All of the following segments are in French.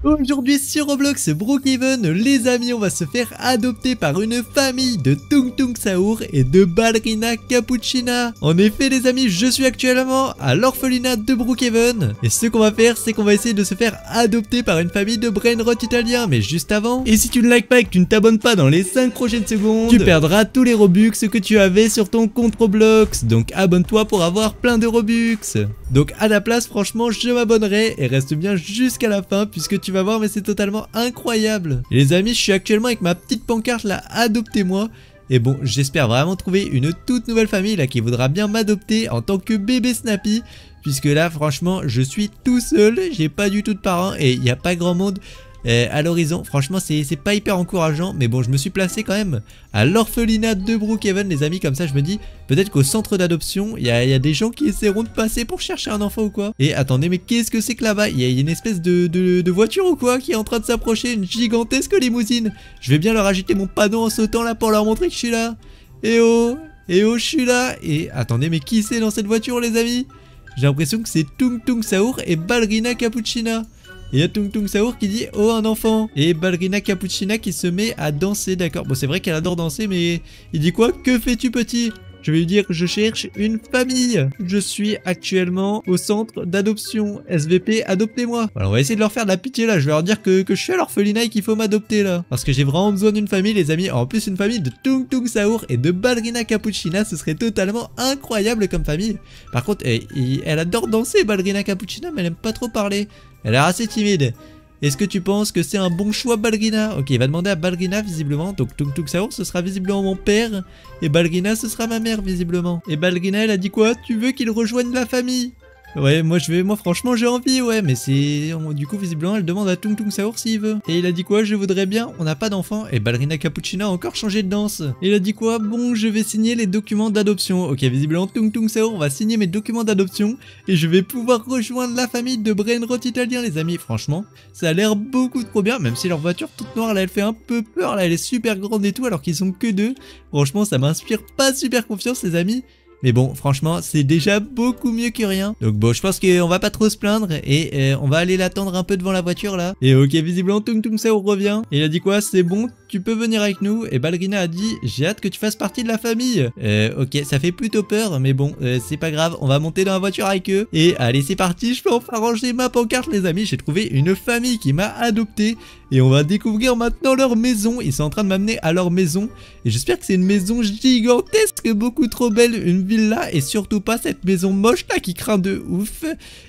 Aujourd'hui sur Roblox Brookhaven, les amis, on va se faire adopter par une famille de Tung Tung Saour et de Ballerina Cappuccina. En effet les amis, je suis actuellement à l'orphelinat de Brookhaven. Et ce qu'on va faire, c'est qu'on va essayer de se faire adopter par une famille de brainrot italiens. Mais juste avant, et si tu ne likes pas et que tu ne t'abonnes pas dans les 5 prochaines secondes, tu perdras tous les Robux que tu avais sur ton compte Roblox. Donc abonne-toi pour avoir plein de Robux. Donc à la place, franchement, je m'abonnerai et reste bien jusqu'à la fin puisque tu vas voir, mais c'est totalement incroyable. Et les amis, je suis actuellement avec ma petite pancarte là, adoptez-moi. Et bon, j'espère vraiment trouver une toute nouvelle famille là qui voudra bien m'adopter en tant que bébé Snappy. Puisque là, franchement, je suis tout seul, j'ai pas du tout de parents et il n'y a pas grand monde à l'horizon. Franchement, c'est pas hyper encourageant. Mais bon, je me suis placé quand même à l'orphelinat de Brookhaven, les amis. Comme ça, je me dis, peut-être qu'au centre d'adoption, il y a des gens qui essaieront de passer pour chercher un enfant ou quoi. Et attendez, mais qu'est-ce que c'est que là-bas? Il y a une espèce de voiture ou quoi qui est en train de s'approcher, une gigantesque limousine. Je vais bien leur agiter mon panneau en sautant là pour leur montrer que je suis là. Eh oh, je suis là. Et attendez, mais qui c'est dans cette voiture, les amis? J'ai l'impression que c'est Tung Tung Saour et Ballerina Cappuccina. Et il y a Tung Tung Saour qui dit oh un enfant. Et Ballerina Cappuccina qui se met à danser, d'accord. Bon, c'est vrai qu'elle adore danser, mais il dit quoi? Que fais-tu petit? Je vais lui dire je cherche une famille. Je suis actuellement au centre d'adoption. SVP, adoptez-moi. Voilà, on va essayer de leur faire de la pitié là. Je vais leur dire que je suis à l'orphelinat et qu'il faut m'adopter là. Parce que j'ai vraiment besoin d'une famille, les amis. En plus, une famille de Tung Tung Saour et de Ballerina Cappuccina, ce serait totalement incroyable comme famille. Par contre, elle adore danser, Ballerina Cappuccina, mais elle aime pas trop parler. Elle a l'air assez timide. Est-ce que tu penses que c'est un bon choix, Ballerina? Ok, il va demander à Ballerina, visiblement. Donc, Tung Tung Saour, ce sera visiblement mon père. Et Ballerina, ce sera ma mère, visiblement. Et Ballerina, elle a dit quoi? Tu veux qu'il rejoigne la famille? Ouais, moi franchement j'ai envie, ouais, mais c'est... Du coup, visiblement, elle demande à Tung Tung Saour s'il veut. Et il a dit quoi? Je voudrais bien, on n'a pas d'enfant. Et Ballerina Cappuccina a encore changé de danse. Et il a dit quoi? Bon, je vais signer les documents d'adoption. Ok, visiblement, Tung Tung Saour va signer mes documents d'adoption. Et je vais pouvoir rejoindre la famille de brainrot italiens, les amis. Franchement, ça a l'air beaucoup trop bien, même si leur voiture toute noire, là, elle fait un peu peur. Là, elle est super grande et tout, alors qu'ils sont que deux. Franchement, ça m'inspire pas super confiance, les amis. Mais bon, franchement, c'est déjà beaucoup mieux que rien. Donc bon, je pense qu'on va pas trop se plaindre. Et on va aller l'attendre un peu devant la voiture là. Et ok, visiblement, Tung Tung Saour revient. Et il a dit quoi? C'est bon, tu peux venir avec nous. Et Ballerina a dit, j'ai hâte que tu fasses partie de la famille. Ok, ça fait plutôt peur. Mais bon, c'est pas grave, on va monter dans la voiture avec eux. Et allez, c'est parti, je peux enfin ranger ma pancarte, les amis. J'ai trouvé une famille qui m'a adopté. Et on va découvrir maintenant leur maison. Ils sont en train de m'amener à leur maison. Et j'espère que c'est une maison gigantesque, beaucoup trop belle. Une villa et surtout pas cette maison moche là qui craint de ouf.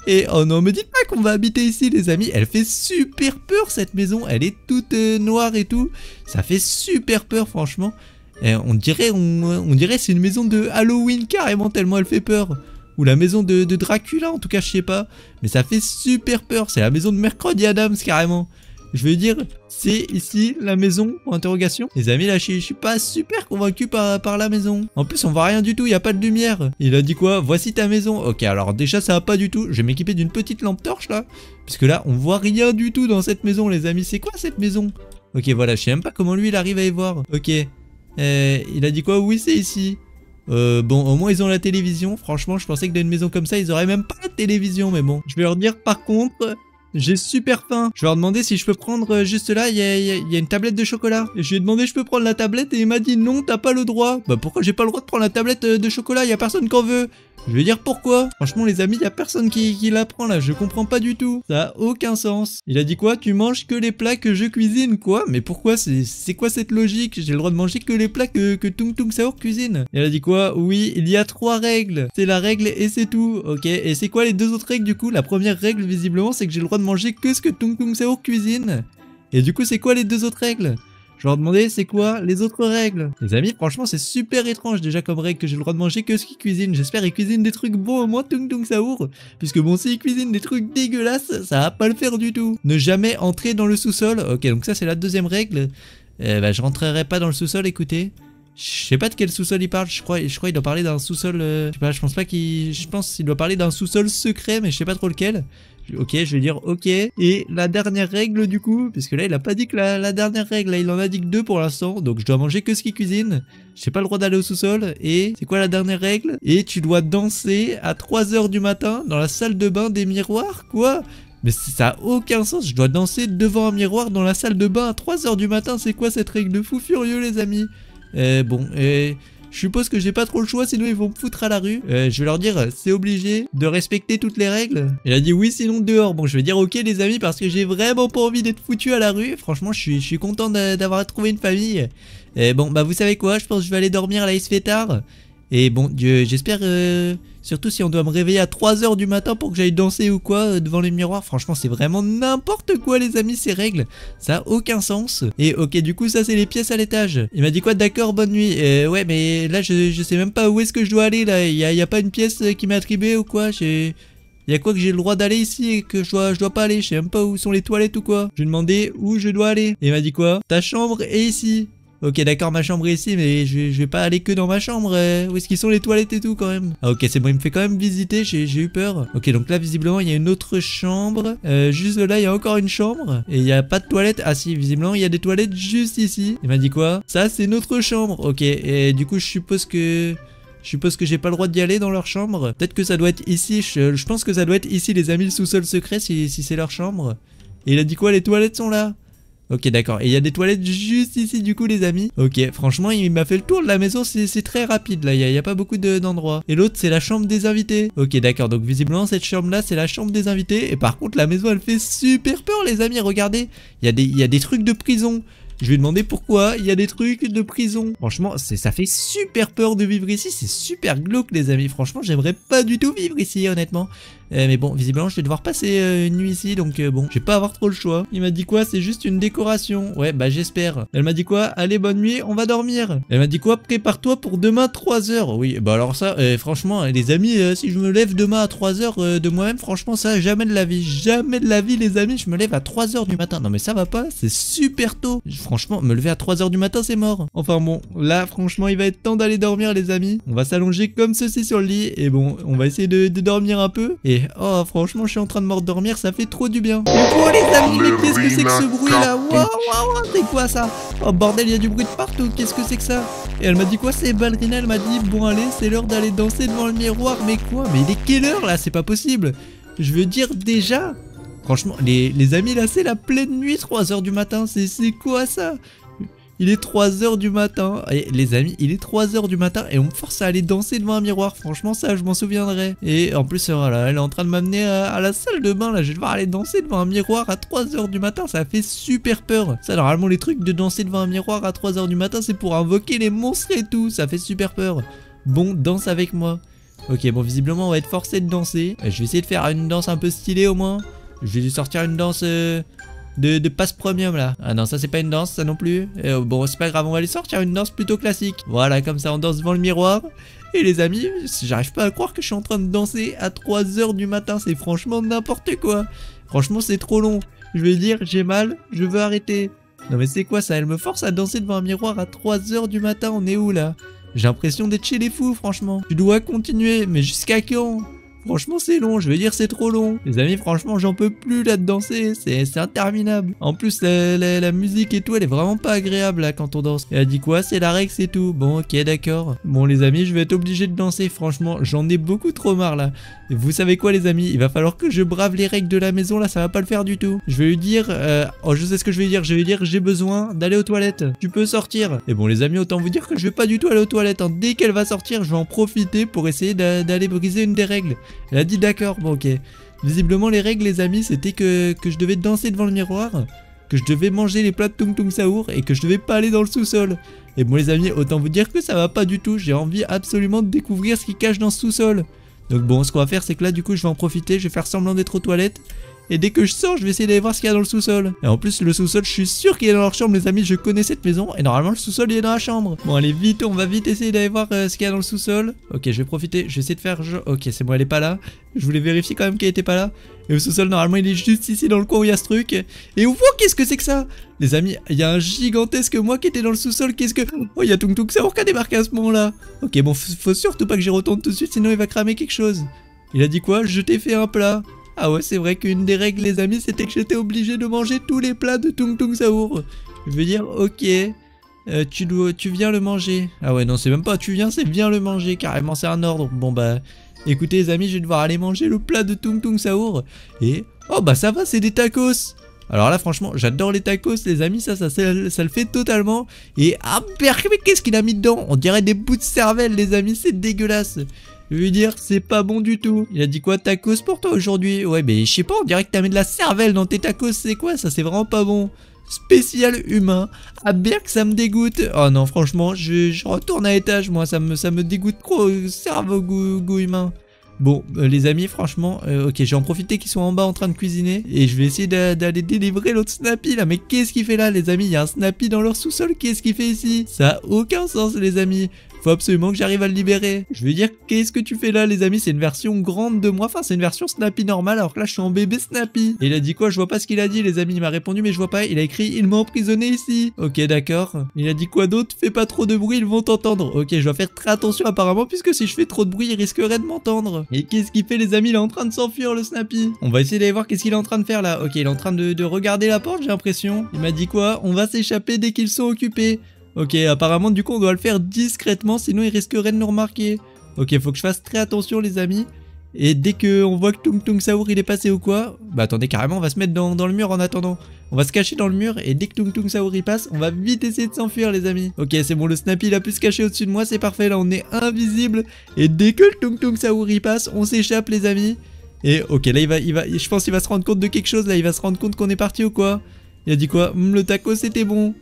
Et oh non, me dites pas qu'on va habiter ici, les amis. Elle fait super peur cette maison. Elle est toute noire et tout. Ça fait super peur, franchement. Et on dirait c'est une maison de Halloween carrément, tellement elle fait peur. Ou la maison de Dracula, en tout cas, je sais pas. Mais ça fait super peur. C'est la maison de Mercredi Adams carrément. Je veux dire, c'est ici la maison, pour interrogation. Les amis, là, je suis pas super convaincu par la maison. En plus, on voit rien du tout, il n'y a pas de lumière. Il a dit quoi? Voici ta maison. Ok, alors déjà, ça va pas du tout. Je vais m'équiper d'une petite lampe torche, là. Parce que là, on voit rien du tout dans cette maison, les amis. C'est quoi cette maison? Ok, voilà, je sais même pas comment lui, il arrive à y voir. Ok. Il a dit quoi? Oui, c'est ici. Bon, au moins ils ont la télévision. Franchement, je pensais que dans une maison comme ça, ils auraient même pas la télévision. Mais bon, je vais leur dire par contre... J'ai super faim. Je vais leur demander si je peux prendre juste là, il y a une tablette de chocolat. Et je lui ai demandé je peux prendre la tablette et il m'a dit non, t'as pas le droit. Bah pourquoi j'ai pas le droit de prendre la tablette de chocolat? Il y a personne qui en veut. Je vais dire pourquoi. Franchement les amis, il y a personne qui la prend là, je comprends pas du tout. Ça a aucun sens. Il a dit quoi? Tu manges que les plats que je cuisine, quoi? Mais pourquoi? C'est quoi cette logique? J'ai le droit de manger que les plats que Tung Tung Saour cuisine. Et elle a dit quoi? Oui, il y a 3 règles. C'est la règle et c'est tout. Ok, et c'est quoi les 2 autres règles du coup? La première règle visiblement c'est que j'ai le droit de manger que ce que Tung Tung Saour cuisine. Et du coup c'est quoi les 2 autres règles? Je leur demandais c'est quoi les autres règles. Les amis, franchement c'est super étrange déjà comme règle que j'ai le droit de manger que ce qu'ils cuisinent. J'espère qu'ils cuisinent des trucs bons au moins Tung Tung Saour. Puisque bon, s'ils cuisinent des trucs dégueulasses, ça va pas le faire du tout. Ne jamais entrer dans le sous-sol. Ok, donc ça c'est la 2e règle. Bah je rentrerai pas dans le sous-sol, écoutez. Je sais pas de quel sous-sol il parle, je crois il doit parler d'un sous-sol... je sais pas, je pense pas qu'il... Je pense qu'il doit parler d'un sous-sol secret, mais je sais pas trop lequel. Ok, je vais dire ok. Et la dernière règle du coup, parce que là il a pas dit que la dernière règle, là il en a dit que 2 pour l'instant. Donc je dois manger que ce qu'il cuisine. J'ai pas le droit d'aller au sous-sol. Et c'est quoi la dernière règle? Et tu dois danser à 3 h du matin dans la salle de bain des miroirs, quoi? Mais ça a aucun sens, je dois danser devant un miroir dans la salle de bain à 3h du matin. C'est quoi cette règle de fou furieux les amis? Je suppose que j'ai pas trop le choix, sinon ils vont me foutre à la rue. Je vais leur dire, c'est obligé de respecter toutes les règles. Il a dit oui, sinon dehors. Bon, je vais dire ok les amis, parce que j'ai vraiment pas envie d'être foutu à la rue. Franchement, je suis content d'avoir trouvé une famille. Bon, bah vous savez quoi, je pense que je vais aller dormir, là il se fait tard. Et bon, j'espère, surtout si on doit me réveiller à 3h du matin pour que j'aille danser ou quoi devant les miroirs. Franchement, c'est vraiment n'importe quoi les amis, ces règles. Ça a aucun sens. Et ok, du coup, ça c'est les pièces à l'étage. Il m'a dit quoi? D'accord, bonne nuit. Ouais, mais là, je sais même pas où est-ce que je dois aller là. Il y a pas une pièce qui m'est attribuée ou quoi? Il y a quoi que j'ai le droit d'aller ici et que je dois pas aller? Je sais même pas où sont les toilettes ou quoi. Je lui ai demandé où je dois aller. Et il m'a dit quoi? Ta chambre est ici. Ok d'accord, ma chambre est ici, mais je vais pas aller que dans ma chambre. Où est-ce qu'ils sont les toilettes et tout quand même? Ah ok, c'est bon, il me fait quand même visiter, j'ai eu peur. Ok, donc là visiblement il y a une autre chambre. Juste là il y a encore une chambre. Et il y a pas de toilette. Ah si, visiblement il y a des toilettes juste ici. Il m'a dit quoi? Ça c'est notre chambre. Ok, et du coup je suppose que j'ai pas le droit d'y aller dans leur chambre. Peut-être que ça doit être ici. Je pense que ça doit être ici les amis, le sous-sol secret si c'est leur chambre. Et il a dit quoi? Les toilettes sont là. Ok d'accord, et il y a des toilettes juste ici du coup les amis. Ok, franchement il m'a fait le tour de la maison, c'est très rapide là, il y a pas beaucoup d'endroits. Et l'autre c'est la chambre des invités. Ok d'accord, donc visiblement cette chambre là c'est la chambre des invités. Et par contre la maison elle fait super peur les amis, regardez. Il y a des trucs de prison. Je vais demander pourquoi il y a des trucs de prison. Franchement, ça fait super peur de vivre ici. C'est super glauque, les amis. Franchement, j'aimerais pas du tout vivre ici, honnêtement. Mais bon, visiblement, je vais devoir passer une nuit ici. Donc, bon, je vais pas avoir trop le choix. Il m'a dit quoi? C'est juste une décoration. Ouais, bah, j'espère. Elle m'a dit quoi? Allez, bonne nuit, on va dormir. Elle m'a dit quoi? Prépare-toi pour demain 3h. Oui, bah, alors ça, franchement, les amis, si je me lève demain à 3h de moi-même, franchement, ça, jamais de la vie. Jamais de la vie, les amis. Je me lève à 3h du matin. Non, mais ça va pas. C'est super tôt. Franchement, me lever à 3h du matin, c'est mort. Enfin bon, là, franchement, il va être temps d'aller dormir, les amis. On va s'allonger comme ceci sur le lit. Et bon, on va essayer de dormir un peu. Et oh, franchement, je suis en train de m'endormir, ça fait trop du bien. Mais oh, les amis, mais qu'est-ce que c'est que ce bruit là? Waouh, c'est quoi ça? Oh bordel, il y a du bruit de partout. Qu'est-ce que c'est que ça? Et elle m'a dit quoi? C'est Ballerina, elle m'a dit bon, allez, c'est l'heure d'aller danser devant le miroir. Mais quoi? Mais il est quelle heure là? C'est pas possible. Je veux dire, déjà. Franchement, les amis, là, c'est la pleine nuit, 3h du matin. C'est quoi ça? Il est 3h du matin. Et les amis, il est 3h du matin et on me force à aller danser devant un miroir. Franchement, ça, je m'en souviendrai. Et en plus, voilà, elle est en train de m'amener à la salle de bain. Là, je vais devoir aller danser devant un miroir à 3h du matin. Ça fait super peur. Ça, normalement, les trucs de danser devant un miroir à 3h du matin, c'est pour invoquer les monstres et tout. Ça fait super peur. Bon, danse avec moi. Ok, bon, visiblement, on va être forcé de danser. Je vais essayer de faire une danse un peu stylée au moins. Je vais lui sortir une danse de passe premium là. Ah non, ça c'est pas une danse, ça non plus. Bon, c'est pas grave, on va lui sortir une danse plutôt classique. Voilà, comme ça on danse devant le miroir. Et les amis, j'arrive pas à croire que je suis en train de danser à 3h du matin. C'est franchement n'importe quoi. Franchement, c'est trop long. Je vais dire, j'ai mal, je veux arrêter. Non mais c'est quoi ça? Elle me force à danser devant un miroir à 3h du matin. On est où là? J'ai l'impression d'être chez les fous, franchement. Tu dois continuer, mais jusqu'à quand? Franchement, c'est long, je veux dire, c'est trop long. Les amis, franchement, j'en peux plus là de danser, c'est interminable. En plus, la musique et tout, elle est vraiment pas agréable là quand on danse. Et elle dit quoi? C'est la règle, c'est tout. Bon, ok, d'accord. Bon, les amis, je vais être obligé de danser. Franchement, j'en ai beaucoup trop marre là. Et vous savez quoi, les amis? Il va falloir que je brave les règles de la maison là, ça va pas le faire du tout. Je vais lui dire, oh, je sais ce que je vais dire. Je vais dire, j'ai besoin d'aller aux toilettes. Tu peux sortir. Et bon, les amis, autant vous dire que je vais pas du tout aller aux toilettes. Hein. Dès qu'elle va sortir, je vais en profiter pour essayer d'aller briser une des règles. Elle a dit d'accord, bon ok. Visiblement les règles les amis c'était que je devais danser devant le miroir, que je devais manger les plats de Tung Tung Sahur et que je devais pas aller dans le sous-sol. Et bon les amis, autant vous dire que ça va pas du tout, j'ai envie absolument de découvrir ce qui cache dans ce sous-sol. Donc bon, ce qu'on va faire c'est que là du coup je vais en profiter, je vais faire semblant d'être aux toilettes. Et dès que je sors, je vais essayer d'aller voir ce qu'il y a dans le sous-sol. Et en plus, le sous-sol, je suis sûr qu'il est dans leur chambre, les amis. Je connais cette maison. Et normalement, le sous-sol, il est dans la chambre. Bon, allez, vite, on va vite essayer d'aller voir ce qu'il y a dans le sous-sol. Ok, je vais profiter. Je vais essayer de faire... Ok, c'est bon, elle est pas là. Je voulais vérifier quand même qu'elle était pas là. Et le sous-sol, normalement, il est juste ici, dans le coin où il y a ce truc. Et wow, qu'est-ce que c'est que ça? Les amis, il y a un gigantesque moi qui était dans le sous-sol. Qu'est-ce que... Oh, il y a Tung Tung Sahur qui a débarqué à ce moment-là. Ok, bon, faut surtout pas que j'y retourne tout de suite, sinon il va cramer quelque chose. Il a dit quoi? Je t'ai fait un plat. Ah ouais, c'est vrai qu'une des règles, les amis, c'était que j'étais obligé de manger tous les plats de Tung Tung Sahur. Je veux dire, ok, tu viens le manger. Ah ouais, non, c'est même pas tu viens, c'est viens le manger, carrément, c'est un ordre. Bon bah, écoutez les amis, je vais devoir aller manger le plat de Tung Tung Sahur. Et, Oh bah ça va, c'est des tacos. Alors là franchement j'adore les tacos les amis, ça le fait totalement. Et ah mais qu'est-ce qu'il a mis dedans? On dirait des bouts de cervelle les amis, c'est dégueulasse. Je veux dire c'est pas bon du tout. Il a dit quoi, tacos pour toi aujourd'hui? Ouais mais je sais pas, on dirait que t'as mis de la cervelle dans tes tacos, c'est quoi ça? C'est vraiment pas bon. Spécial humain. Ah bien que ça me dégoûte. Oh non franchement je retourne à l'étage moi, ça me dégoûte trop, cerveau goût humain. Bon, les amis, franchement, ok, je vais en profiter qu'ils sont en bas en train de cuisiner et je vais essayer d'aller délivrer l'autre Snappy là. Mais qu'est-ce qu'il fait là, les amis? Il y a un Snappy dans leur sous-sol, qu'est-ce qu'il fait ici? Ça a aucun sens, les amis. Faut absolument que j'arrive à le libérer. Je veux dire, qu'est-ce que tu fais là, les amis? C'est une version grande de moi, enfin, c'est une version Snappy normale, alors que là, je suis en bébé Snappy. Et il a dit quoi? Je vois pas ce qu'il a dit, les amis. Il m'a répondu, mais je vois pas. Il a écrit, il m'a emprisonné ici. Ok, d'accord. Il a dit quoi d'autre? Fais pas trop de bruit, ils vont t'entendre. Ok, je dois faire très attention apparemment, puisque si je fais trop de bruit, il risquerait de m'entendre. Et qu'est-ce qu'il fait, les amis? Il est en train de s'enfuir, le Snappy. On va essayer d'aller voir qu'est-ce qu'il est en train de faire là. Ok, il est en train de regarder la porte, j'ai l'impression. Il m'a dit quoi? On va s'échapper dès qu'ils sont occupés. Ok, apparemment du coup on doit le faire discrètement, sinon il risquerait de nous remarquer. Ok, faut que je fasse très attention les amis. Et dès qu'on voit que Tung Tung Saour il est passé ou quoi, bah attendez, carrément on va se mettre dans le mur en attendant. On va se cacher dans le mur et dès que Tung Tung Saour il passe, on va vite essayer de s'enfuir les amis. Ok, c'est bon, le Snappy il a pu se cacher au-dessus de moi, c'est parfait, là on est invisible. Et dès que le Tung Tung Saour il passe, on s'échappe les amis. Et ok, là je pense qu'il va se rendre compte de quelque chose, là il va se rendre compte qu'on est parti ou quoi. Il a dit quoi? Le taco c'était bon.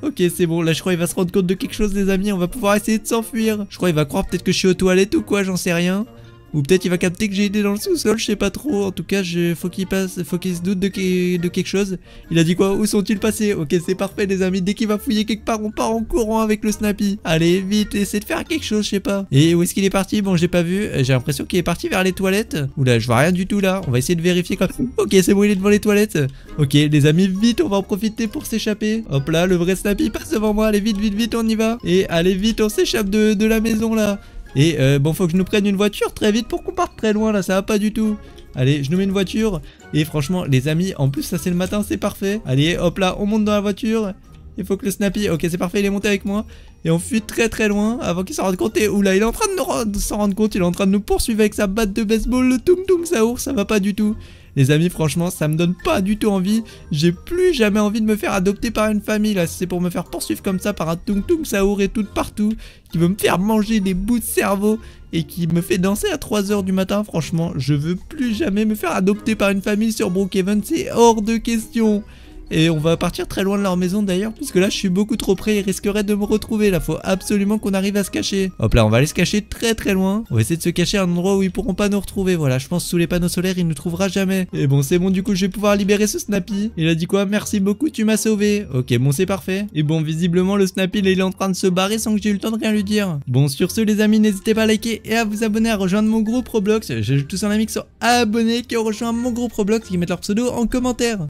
Ok, c'est bon, là je crois qu'il va se rendre compte de quelque chose les amis, on va pouvoir essayer de s'enfuir. Je crois qu'il va croire peut-être que je suis aux toilettes ou quoi, j'en sais rien. Ou peut-être il va capter que j'ai été dans le sous-sol, je sais pas trop. En tout cas, faut qu'il se doute de quelque chose. Il a dit quoi? Où sont-ils passés? Ok, c'est parfait les amis, dès qu'il va fouiller quelque part, on part en courant avec le Snappy. Allez, vite, essayez de faire quelque chose, je sais pas. Et où est-ce qu'il est parti? Bon, j'ai pas vu, j'ai l'impression qu'il est parti vers les toilettes. Oula, je vois rien du tout là, on va essayer de vérifier quand même. Ok, c'est bon, il est devant les toilettes. Ok, les amis, vite, on va en profiter pour s'échapper. Hop là, le vrai Snappy passe devant moi, allez vite, vite, vite, on y va. Et allez vite, on s'échappe de la maison là. Et bon, faut que je nous prenne une voiture très vite pour qu'on parte très loin là, ça va pas du tout. Allez, je nous mets une voiture. Et franchement, les amis, en plus, ça c'est le matin, c'est parfait. Allez, hop là, on monte dans la voiture. Il faut que le Snappy, ok, c'est parfait, il est monté avec moi. Et on fuit très très loin avant qu'il s'en rende compte. Et oula, il est en train de s'en rendre compte, il est en train de nous poursuivre avec sa batte de baseball, le Tung Tung Saour, ça va pas du tout. Les amis, franchement, ça me donne pas du tout envie. J'ai plus jamais envie de me faire adopter par une famille là. C'est pour me faire poursuivre comme ça par un Tung Tung Saour et tout partout, qui veut me faire manger des bouts de cerveau et qui me fait danser à 3 h du matin. Franchement, je veux plus jamais me faire adopter par une famille sur Brookhaven, c'est hors de question. Et on va partir très loin de leur maison d'ailleurs, puisque là je suis beaucoup trop près, ils risqueraient de me retrouver. Là faut absolument qu'on arrive à se cacher. Hop là, on va aller se cacher très très loin. On va essayer de se cacher à un endroit où ils pourront pas nous retrouver. Voilà, je pense sous les panneaux solaires il nous trouvera jamais. Et bon, c'est bon, du coup je vais pouvoir libérer ce Snappy. Il a dit quoi? Merci beaucoup, tu m'as sauvé. Ok, bon, c'est parfait. Et bon, visiblement le Snappy là, il est en train de se barrer sans que j'ai eu le temps de rien lui dire. Bon, sur ce les amis, n'hésitez pas à liker et à vous abonner, à rejoindre mon groupe Roblox. J'ai tous un ami qui sont abonnés, qui ont rejoint mon groupe Roblox, qui mettent leur pseudo en commentaire.